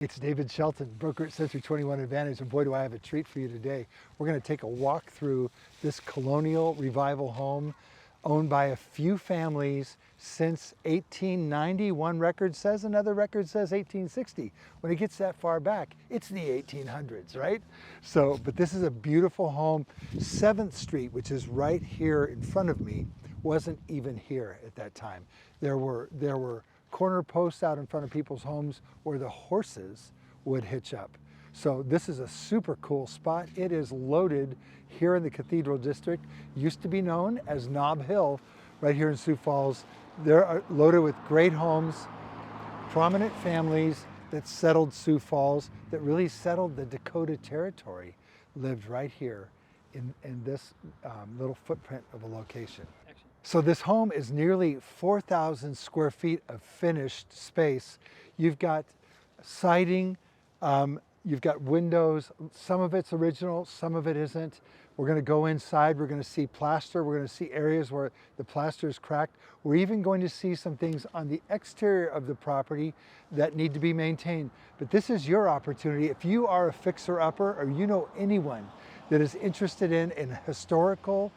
It's David Shelton, broker at Century 21 Advantage, and boy do I have a treat for you today. We're going to take a walk through this Colonial Revival home owned by a few families since 1890. One record says, another record says 1860. When it gets that far back, it's the 1800s, right? But this is a beautiful home. 7th Street, which is right here in front of me, wasn't even here at that time. There were corner posts out in front of people's homes where the horses would hitch up. So this is a super cool spot. It is loaded here in the Cathedral District. Used to be known as Nob Hill, right here in Sioux Falls. They're loaded with great homes, prominent families that settled Sioux Falls, that really settled the Dakota territory, lived right here in this little footprint of a location. So this home is nearly 4,000 square feet of finished space. You've got siding, you've got windows. Some of it's original, some of it isn't. We're going to go inside, we're going to see plaster, we're going to see areas where the plaster is cracked. We're even going to see some things on the exterior of the property that need to be maintained. But this is your opportunity. If you are a fixer-upper or you know anyone that is interested in a historical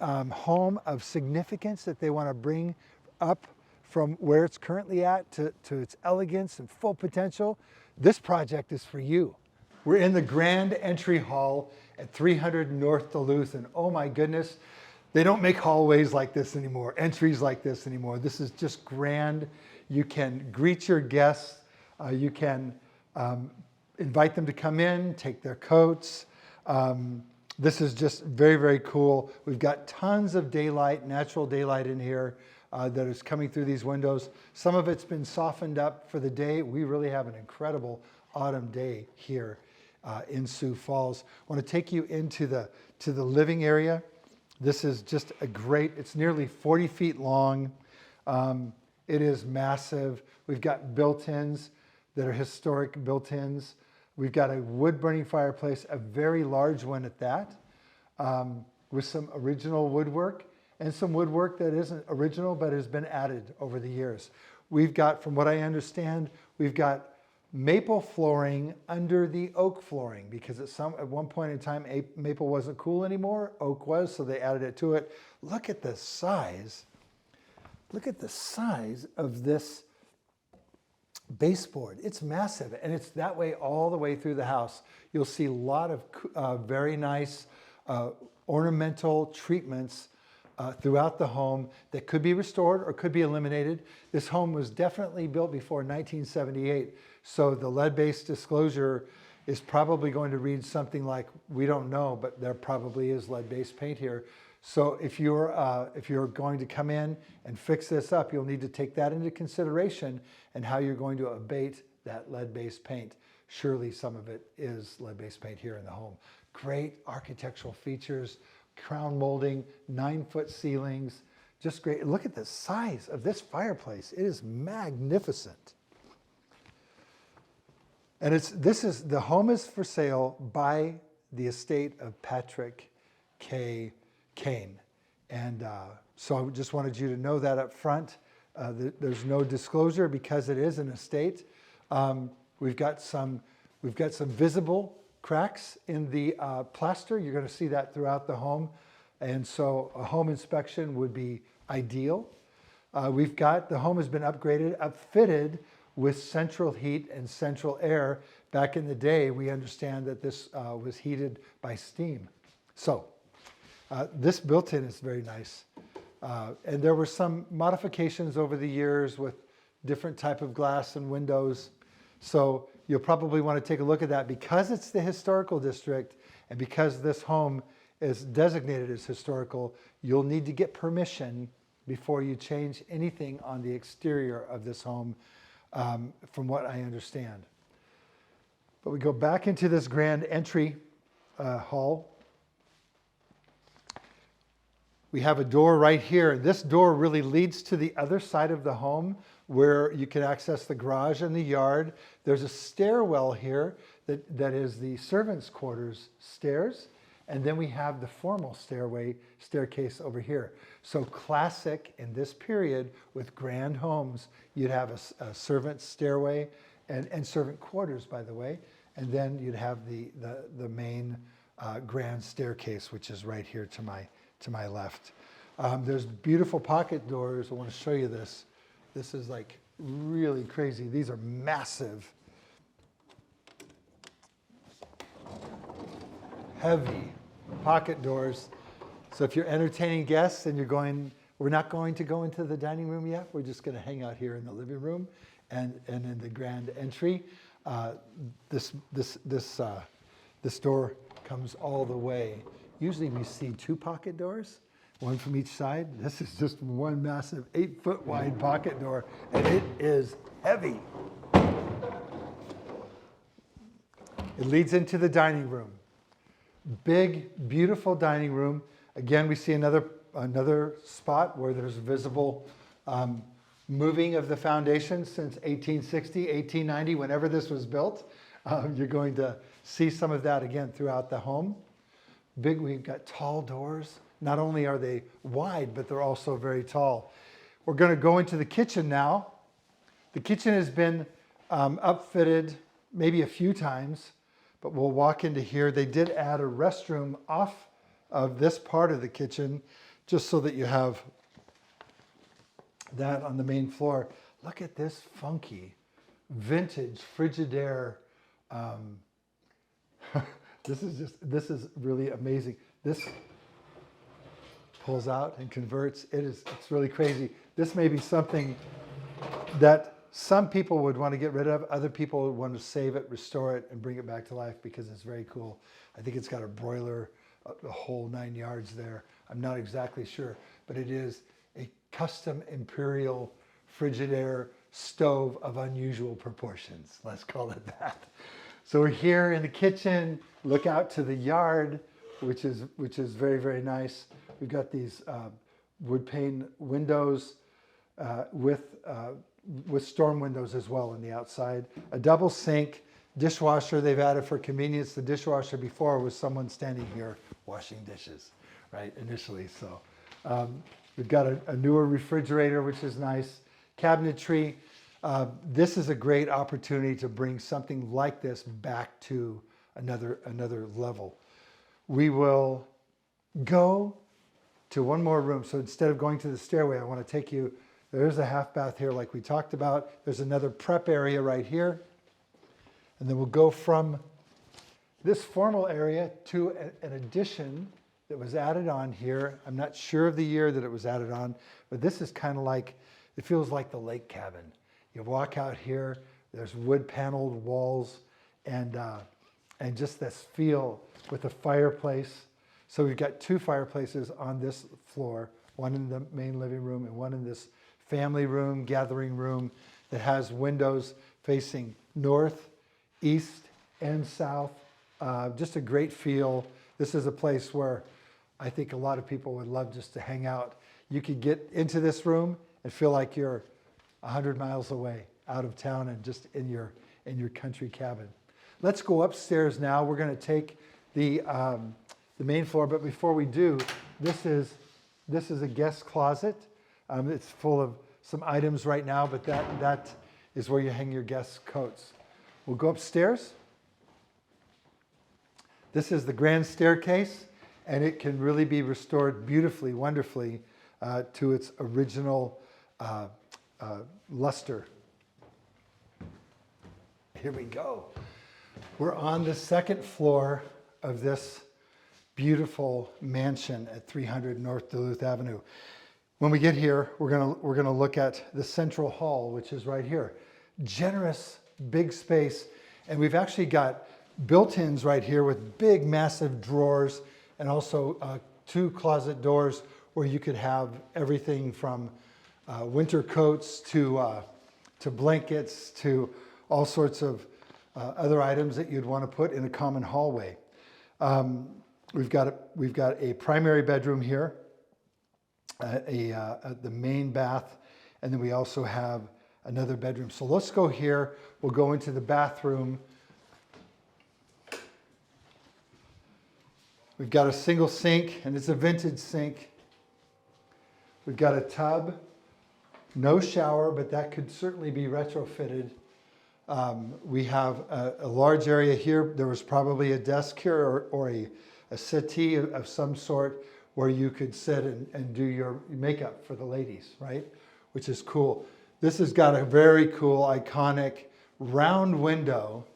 home of significance that they want to bring up from where it's currently at to its elegance and full potential, this project is for you. We're in the grand entry hall at 300 North Duluth, and oh my goodness, they don't make hallways like this anymore, entries like this anymore. This is just grand. You can greet your guests. You can invite them to come in, take their coats. This is just very, very cool. We've got tons of daylight, natural daylight in here that is coming through these windows. Some of it's been softened up for the day. We really have an incredible autumn day here in Sioux Falls. I want to take you into the living area. This is just a great, it's nearly 40 feet long. It is massive. We've got built-ins that are historic built-ins. We've got a wood-burning fireplace, a very large one at that, with some original woodwork and some woodwork that isn't original but has been added over the years. We've got, from what I understand, we've got maple flooring under the oak flooring because at one point in time, maple wasn't cool anymore, oak was, so they added it to it. Look at the size. Look at the size of this baseboard. It's massive, and it's that way all the way through the house. You'll see a lot of very nice ornamental treatments throughout the home that could be restored or could be eliminated. This home was definitely built before 1978, so the lead-based disclosure is probably going to read something like, we don't know, but there probably is lead-based paint here. So if you're going to come in and fix this up, you'll need to take that into consideration and how you're going to abate that lead-based paint. Surely some of it is lead-based paint here in the home. Great architectural features, crown molding, 9-foot ceilings, just great. Look at the size of this fireplace. It is magnificent. And the home is for sale by the estate of Patrick K. Kane. And so I just wanted you to know that up front. There's no disclosure because it is an estate. We've got some visible cracks in the plaster. You're going to see that throughout the home. And so a home inspection would be ideal. The home has been upgraded, upfitted with central heat and central air. Back in the day, we understand that this was heated by steam. So this built-in is very nice. And there were some modifications over the years with different type of glass and windows. So you'll probably want to take a look at that. Because it's the historical district and because this home is designated as historical, you'll need to get permission before you change anything on the exterior of this home, from what I understand. But we go back into this grand entry hall. We have a door right here. This door really leads to the other side of the home where you can access the garage and the yard. There's a stairwell here that is the servants' quarters stairs. And then we have the formal staircase over here. So classic in this period with grand homes, you'd have a servant's stairway and servant quarters, by the way. And then you'd have the main grand staircase, which is right here to my left. There's beautiful pocket doors. I want to show you this. This is like really crazy. These are massive, heavy pocket doors. So if you're entertaining guests and we're not going to go into the dining room yet. We're just going to hang out here in the living room and in the grand entry. This door comes all the way. Usually we see 2 pocket doors, one from each side. This is just one massive 8-foot wide pocket door, and it is heavy. It leads into the dining room. Big, beautiful dining room. Again, we see another spot where there's visible moving of the foundation since 1860, 1890, whenever this was built. You're going to see some of that again throughout the home. We've got tall doors. Not only are they wide, but they're also very tall. We're going to go into the kitchen now. The kitchen has been upfitted maybe a few times, but we'll walk into here. They did add a restroom off of this part of the kitchen, just so that you have that on the main floor. Look at this funky, vintage Frigidaire. This is really amazing. This pulls out and converts. It's really crazy. This may be something that some people would want to get rid of. Other people would want to save it, restore it, and bring it back to life because it's very cool. I think it's got a broiler, a whole 9 yards there. I'm not exactly sure, but it is a custom imperial Frigidaire stove of unusual proportions. Let's call it that. So we're here in the kitchen. Look out to the yard, which is very, very nice. We've got these wood pane windows with storm windows as well on the outside. A double sink, dishwasher they've added for convenience. The dishwasher before was someone standing here washing dishes, right, initially. So we've got a newer refrigerator, which is nice. Cabinetry. This is a great opportunity to bring something like this back to another level. We will go to one more room. So instead of going to the stairway, I want to take you, there's a half bath here like we talked about. There's another prep area right here. And then we'll go from this formal area to an addition that was added on here. I'm not sure of the year that it was added on, but this is kind of like, it feels like the lake cabin. You walk out here, there's wood paneled walls and just this feel with a fireplace. So we've got 2 fireplaces on this floor, one in the main living room and one in this family room, gathering room that has windows facing north, east, and south. Just a great feel. This is a place where I think a lot of people would love just to hang out. You could get into this room and feel like you're 100 miles away out of town and just in your country cabin. Let's go upstairs now. We're going to take the main floor, but before we do, this is a guest closet. It's full of some items right now, but that is where you hang your guest coats. We'll go upstairs. This is the grand staircase, and it can really be restored beautifully, wonderfully to its original luster. Here we go. We're on the 2nd floor of this beautiful mansion at 300 North Duluth Avenue. When we get here, we're gonna look at the central hall, which is right here. Generous, big space, and we've actually got built-ins right here with big, massive drawers, and also 2 closet doors where you could have everything from winter coats to blankets to all sorts of other items that you'd want to put in a common hallway. We've got a primary bedroom here, the main bath, and then we also have another bedroom. So let's go here. We'll go into the bathroom. We've got a single sink, and it's a vintage sink. We've got a tub, no shower, but that could certainly be retrofitted. We have a large area here. There was probably a desk here or a settee of some sort where you could sit and do your makeup for the ladies, right? Which is cool. This has got a very cool, iconic round window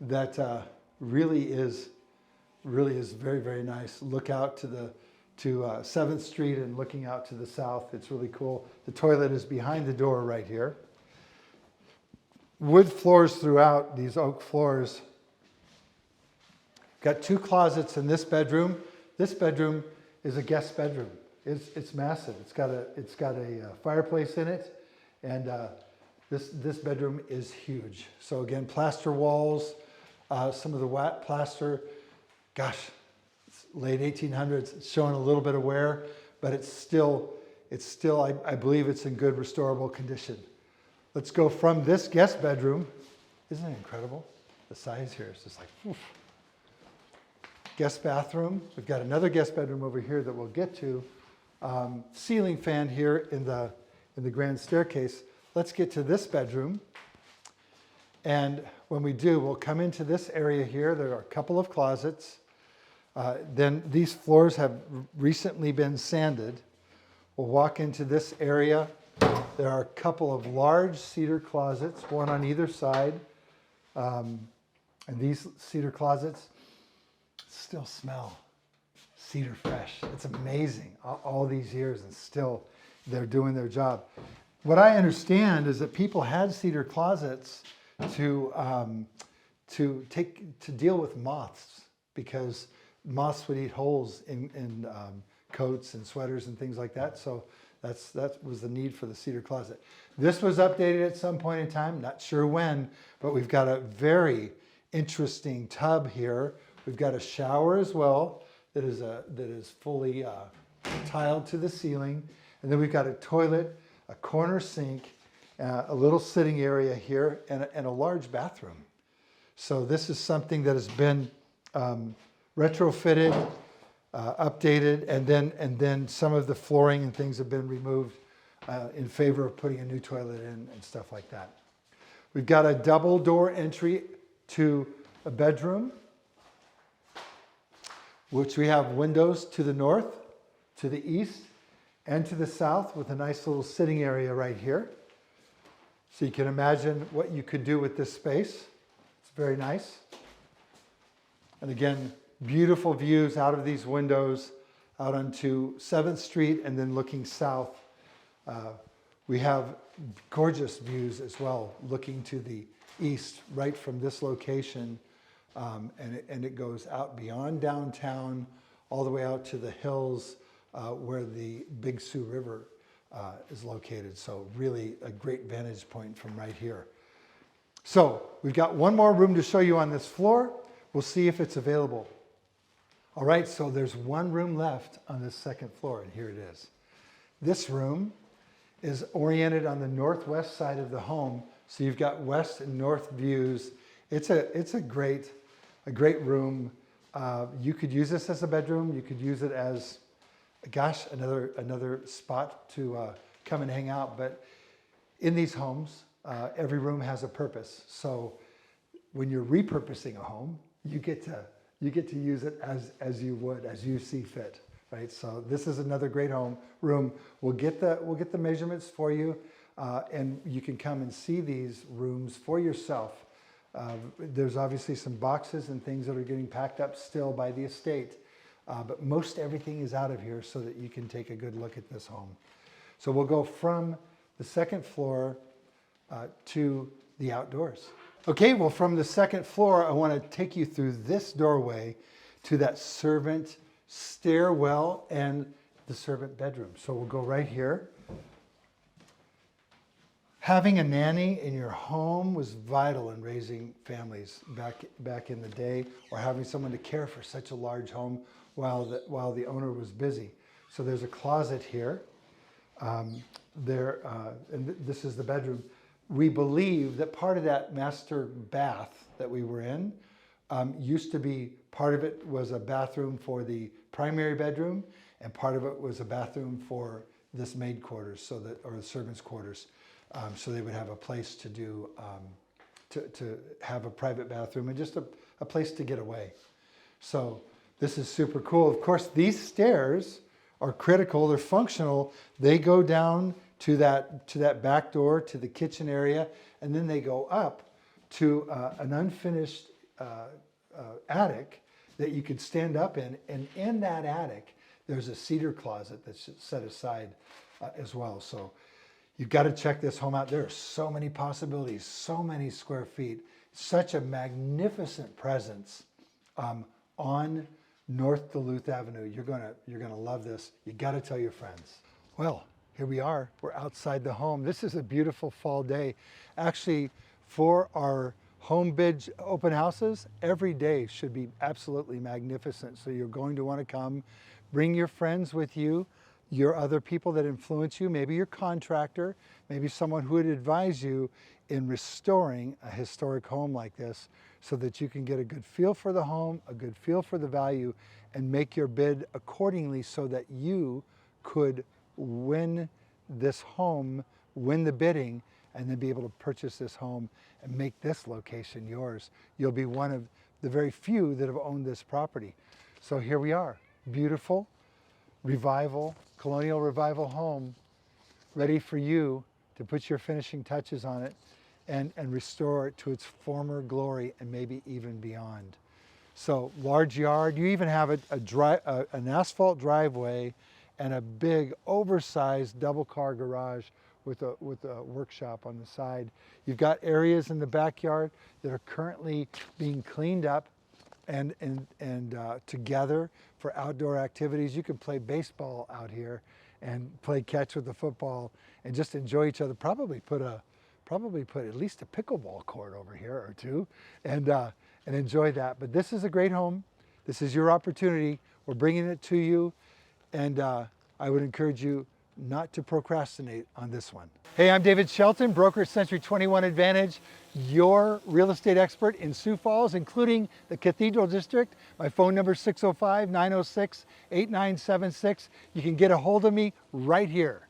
that really is very, very nice. Look out to 7th Street and looking out to the south. It's really cool. The toilet is behind the door right here. Wood floors throughout, these oak floors. Got 2 closets in this bedroom. This bedroom is a guest bedroom. It's massive. It's got a fireplace in it, and this bedroom is huge. So again, plaster walls, some of the wet plaster. Gosh, it's late 1800s. It's showing a little bit of wear, but it's still I believe it's in good restorable condition. Let's go from this guest bedroom. Isn't it incredible? The size here is just like, oof. Guest bathroom. We've got another guest bedroom over here that we'll get to. Ceiling fan here in the grand staircase. Let's get to this bedroom. And when we do, we'll come into this area here. There are a couple of closets. Then these floors have recently been sanded. We'll walk into this area. There are a couple of large cedar closets, one on either side. And these cedar closets still smell cedar fresh. It's amazing, all these years, and still they're doing their job. What I understand is that people had cedar closets to deal with moths, because moths would eat holes in coats and sweaters and things like that. So that was the need for the cedar closet. This was updated at some point in time, not sure when, but we've got a very interesting tub here. We've got a shower as well that is fully tiled to the ceiling. And then we've got a toilet, a corner sink, a little sitting area here, and a large bathroom. So this is something that has been retrofitted, updated, and then some of the flooring and things have been removed in favor of putting a new toilet in and stuff like that. We've got a double door entry to a bedroom, which we have windows to the north, to the east, and to the south, with a nice little sitting area right here. So you can imagine what you could do with this space. It's very nice. And again, beautiful views out of these windows out onto 7th Street and then looking south. We have gorgeous views as well, looking to the east right from this location. And it goes out beyond downtown, all the way out to the hills where the Big Sioux River is located. So really a great vantage point from right here. So we've got one more room to show you on this floor. We'll see if it's available. All right, so there's one room left on this second floor, and here it is. This room is oriented on the northwest side of the home, so you've got west and north views. It's a great room. You could use this as a bedroom. You could use it as, gosh, another spot to come and hang out. But in these homes, every room has a purpose. So when you're repurposing a home, you get to use it as you would, as you see fit, right? So this is another great room. We'll get the measurements for you, and you can come and see these rooms for yourself. There's obviously some boxes and things that are getting packed up still by the estate, but most everything is out of here so that you can take a good look at this home. So we'll go from the second floor to the outdoors. Okay, well, from the second floor, I want to take you through this doorway to that servant stairwell and the servant bedroom. So we'll go right here. Having a nanny in your home was vital in raising families back in the day, or having someone to care for such a large home while the owner was busy. So there's a closet here. And this is the bedroom. We believe that part of that master bath that we were in used to be, part of it was a bathroom for the primary bedroom, and part of it was a bathroom for this maid quarters, or the servants' quarters. so they would have a place to do, to have a private bathroom and just a place to get away. So this is super cool. Of course, these stairs are critical. They're functional. They go down to that back door, to the kitchen area, and then they go up to an unfinished attic that you could stand up in. And in that attic, there's a cedar closet that's set aside as well. So you've got to check this home out. There are so many possibilities, so many square feet, such a magnificent presence on North Duluth Avenue. You're gonna love this. You got to tell your friends. Well, here we are. We're outside the home. This is a beautiful fall day. Actually, for our home bid open houses, every day should be absolutely magnificent. So you're going to want to come, bring your friends with you, your other people that influence you, maybe your contractor, maybe someone who would advise you in restoring a historic home like this, so that you can get a good feel for the home, a good feel for the value, and make your bid accordingly so that you could win this home, win the bidding, and then be able to purchase this home and make this location yours. You'll be one of the very few that have owned this property. So here we are, beautiful revival, colonial revival home, ready for you to put your finishing touches on it and restore it to its former glory and maybe even beyond. So large yard, you even have an asphalt driveway and a big oversized double car garage with a workshop on the side. You've got areas in the backyard that are currently being cleaned up and together for outdoor activities. You can play baseball out here and play catch with the football and just enjoy each other. Probably put at least a pickleball court over here or two and enjoy that. But this is a great home. This is your opportunity. We're bringing it to you. And I would encourage you not to procrastinate on this one. Hey, I'm David Shelton, broker at Century 21 Advantage, your real estate expert in Sioux Falls, including the Cathedral District. My phone number is 605-906-8976. You can get a hold of me right here.